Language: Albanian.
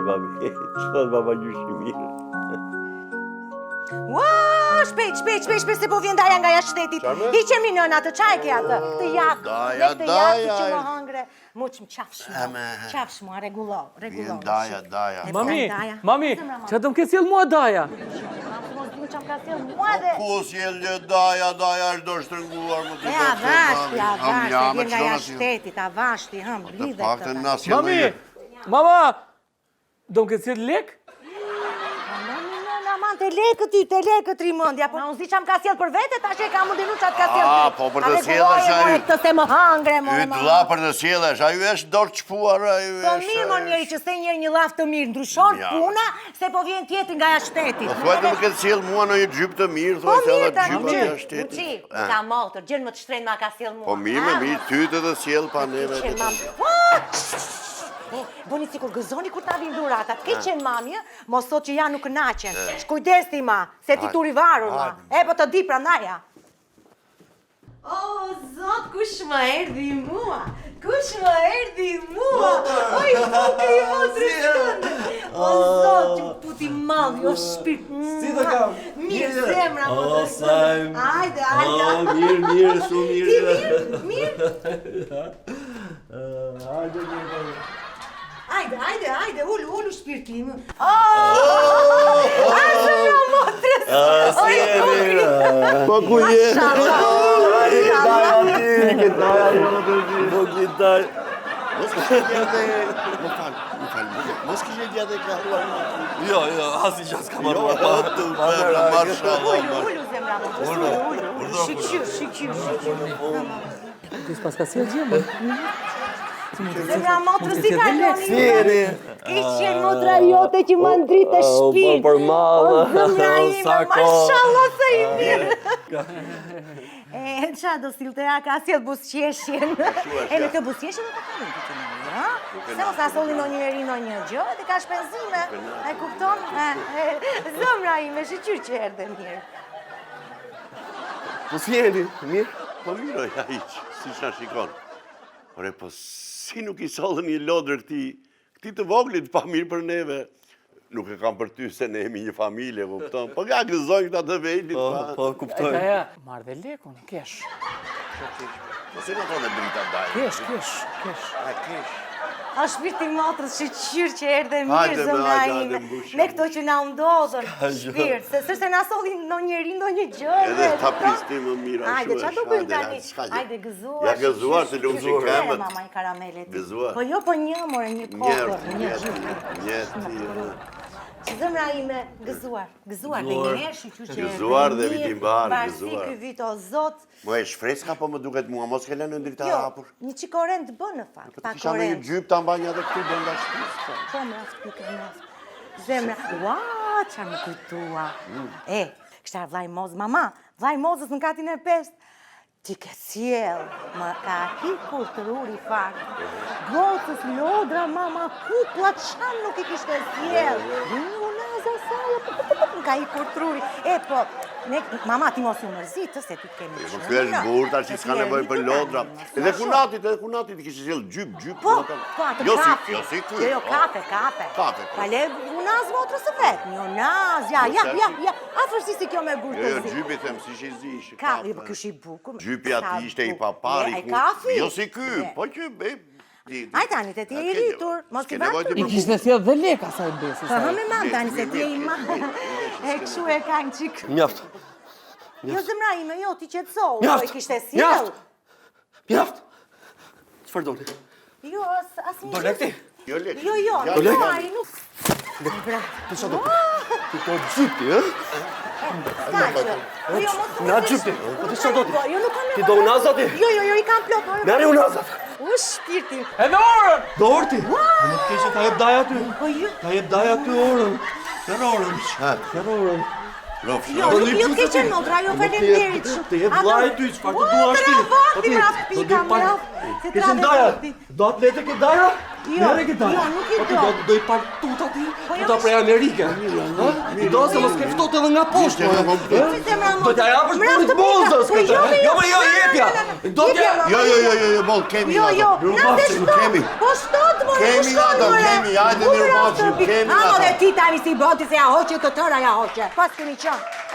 babi. Çfarë baba gjyshi mirë. Ua, shpejt, se po vjen Daja nga jashtë shtetit. Hiqemi nëna të çaj ke atë. Të jak. Daja. Që më hëngre. Muç më qafsh mua, rregullo. Daja. Mami, çfarë do më ke sjell mua Daja? Mos di çam ka sjell mua dhe. Ku sjell Daja është do shtrënguar më të. Avashti, vjen nga jashtë shtetit, avashti, lidhet. Paktën na sjell. Mama, do më ke sjell lek? Te lekët rimëndja, po unë zi që më ka sjell për vete, ta që e ka më dinu që atë ka sjell ty. Po për të sjellësh ajo. Të se më hangre, Ty la për të sjellësh, ajo është dorë çpuar, ajo është. Po mirë, më njeri që se njeri një laf të mirë, ndryshon puna, se po vjen tjetër nga jashtë shtetit. Po thuaj të më këtë sjell mua në një gjyp të mirë, thuaj se edhe gjyp të jashtë shtetit. Muqi, ka motër, gjën më të shtrenjtë ma ka sjell mua. Po mirë, ty të sjell pa neve. Bëni sikur gëzoni kur ta vin dhuratat. Ke qenë mami, mos thot që ja nuk kënaqen. Shkujdesi ma, se ti tu rivarur ma. Po të di prandaja. O, zot, kush më erdhi mua? Oj, buke i motrës këndë. O, zot, që puti madh, jo shpirt. Si të kam? Mirë, zemra, motrës këndë. Ajde. Mirë, shumë mirë. Ti mirë? Ajde, ullu shpirtin. Zemra, motrës. Oj, buke. Po ku je? Mos kishe gjatë e karuar. Jo, asnjë gjë s'kam marruar. Ullu, zemra, motrës. Shqyr. Kus pas ka sjell gjë, Zemra, motrës, si kaloni? Kishe motra jote që më ndritë shpirt. Për mama. O, zemra ime, mashallah se i mirë. Qa do silte ja ka sjell busqeshjen. Në të busqeshjen do të kalin të të nëjë, ha? Se mos ka solli në njëri në një gjë, dhe ka shpenzime. E kupton? Zemra ime, shqyr që erdhe mirë. Po si jeni? Mirë? Po mirë, ja iq, si që shikon. Ore, po si nuk i sollën një lodrë këti të voglit pa mirë për neve. Nuk e kam për ty se ne jemi një familje, kupton. Po nga gëzojnë këta të vejtit. Po, kuptoj. Marrë dhe lekun, kesh. Po si në thonë e drita Daja? Kesh. A shpirti motrës shqyr që erdhe mirë, zemra ime. Me këto që na ndodhën, shpirt. Se na sollin në njëri, në një gjë. Edhe ta prisni më mirë. Ajde, qa do bëjmë tani? Ajde, gëzuar. Ja gëzuar se lumë që kemët. Mama i karamelet. Gëzuar. Po jo, po një, more, një kokër. Një Zemra ime, gëzuar dhe njëherë shqyr që erdhe mirë. Gëzuar dhe vitin barë, Barsi ky vit, o zot. Mo e shfreska po më duket mua, mos ke lënë në drita hapur. Një qikoren të bënë në fakt, pa Kisha në një korent. gjyp të ambanja dhe këtu bënda shpisë. Po, mraft. Zemra, ua, qa më kujtua. Kështar vlaj mozë, mama, vlaj mozës në katin e 5. Ti ke sjell, më ka hikur të ruri fakt. Gotës, lodra, mama, kukla, qanë nuk i kishte sjell. Unaza, sajë, më ka hikur të ruri. Po, mama, ti mos u mërzit, se ti kemi Po kjo është burta që s'ka nevoj për lodra. Edhe kunatit kishte sjell gjyp. Po, atë kafe. Jo si ky. Jo, kafe. Pale, unaz motrës së vetë, një unaz, ja, afërsi si kjo me burë të Jo, zi. gjypi them, si që zi ishë Kafe, kafe. kjo shi bukur. Gjypi ati ishte i papari. E kafi? Jo si ky, po që Aj tani, se ti e i rritur, mos i vatur. I kishte sjell dhe lek asaj besi. Po hëmë mam tani, se ti e i ma. E këshu e ka në qikë. Mjaft. Jo zemra ime, jo, ti qetësohu, po i kishte sjell. Mjaft. Çfarë doli? Jo, asnjë. Do lekti? Jo lek. Jo, Do lek? nuk. Bra. Ti to gjypi, ë? Na gjypi. Po ti çfarë do ti? Jo, nuk kam. Ti do unaza ti? Jo, i kam plot. Merri unazat. U shpirti. E në orën! Do orti. Nuk ke që ta jep Daja ty. Po jo. Ta jep Daja ty orën. Merr orën. Jo, nuk ke qenë motra, jo falenderit. Të jep vllai ty, çfarë të duash ti? Po ti mraft pika, mraft. Kishin Daja. Do atlete ke Daja? Jo, nuk i do. Do i par tuta ti? Po jo, Tuta prej Amerike. I do se mos ke ftohtë edhe nga poshtë. Do t'ja japësh punit mozës këtë. Jo, jepja. Do t'ja... Jo, bon, kemi Jo, kemi. Po shtot, more, Kemi ato, kemi, hajde mirë bashkë, kemi ato. Amo dhe ti tani si boti se ja hoqe të tëra ja hoqe. Pas kemi qënë.